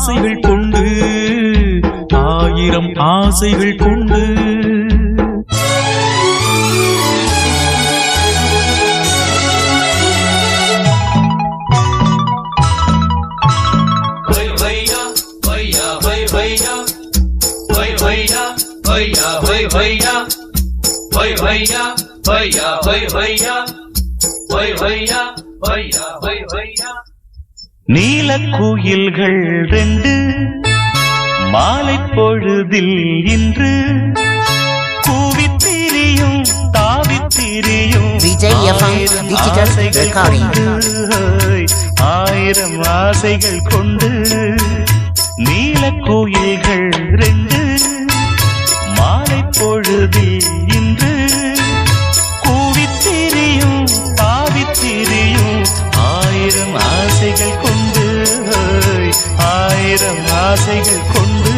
ஆசைகள் கொண்டு ஆயிரம் ஆசைகள் கொண்டு நீலக்குயில்கள் ரெண்டு மாலை பொழுதில் இன்று கூவித்திரியும் தாவித்திரியும் ஆயிரம் ஆசைகள் கொண்டு நீலக்குயில்கள் ரெண்டு மாலை பொழுதில் இன்று கூவித்திரியும் தாவித்திரியும் ஆயிரம் ஆசைகள் கொண்டு ஆயிரம் ஆசைகள் கொண்டு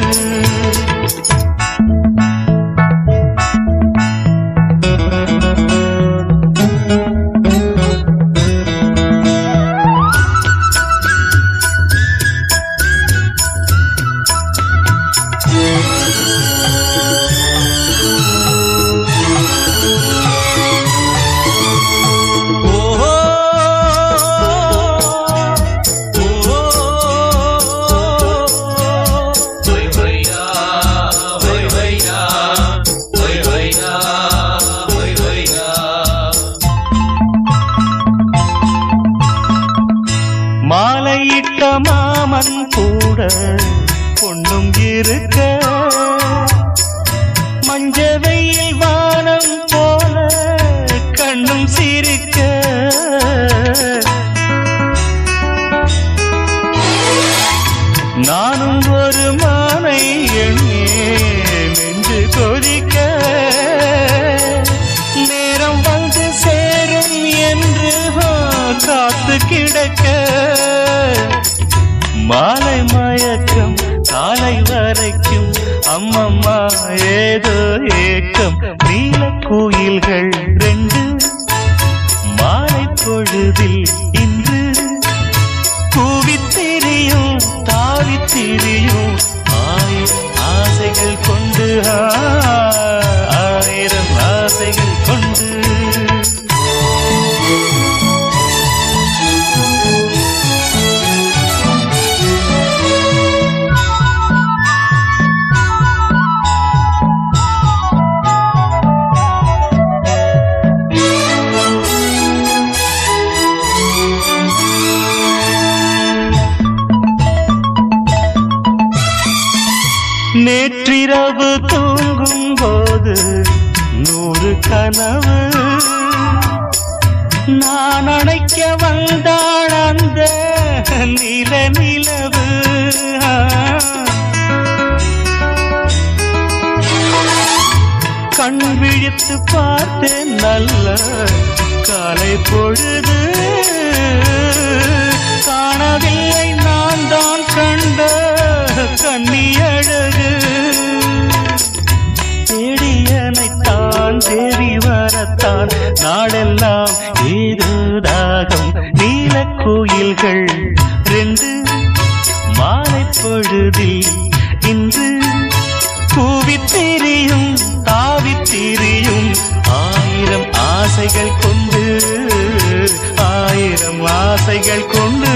மாலையிட்ட மாமன் கூட பொண்ணும் இருக்க மஞ்சவையில் வானம் போல கண்ணும் சிரிக்க நானும் ஒரு மானை எண்ணே நெஞ்சு கொதிக்க நேரம் வந்து சேரும் என்று காத்து கிடக்க மாலை மயக்கம் காலை வரைக்கும் அம்மம்மா ஏதோ ஏக்கம் நீலக்குயில்கள் ரெண்டு மாலை பொழுதில் இன்று கூவித்திரியும் தாவித்திரியும் ஆயிரம் ஆசைகள் கொண்டு ஆயிரம் ஆசைகள் கொண்டு நேற்றிரவு தூங்கும் போது 100 கனவு நான் அணைக்க வந்தாள் அந்த நிலவு கண் விழித்து பார்த்தேன் நல்ல காலை பொழுது காணவில்லை நான் தான் கண்ட கண்ணியழகு தேடியனைத்தான் தேடி வரத்தான் நாடெல்லாம் ஏதோ தாகம் நீலக்குயில்கள் ரெண்டு மாலை பொழுதில் இன்று கூவித்திரியும் தாவித்திரியும் ஆயிரம் ஆசைகள் கொண்டு ஆயிரம் ஆசைகள் கொண்டு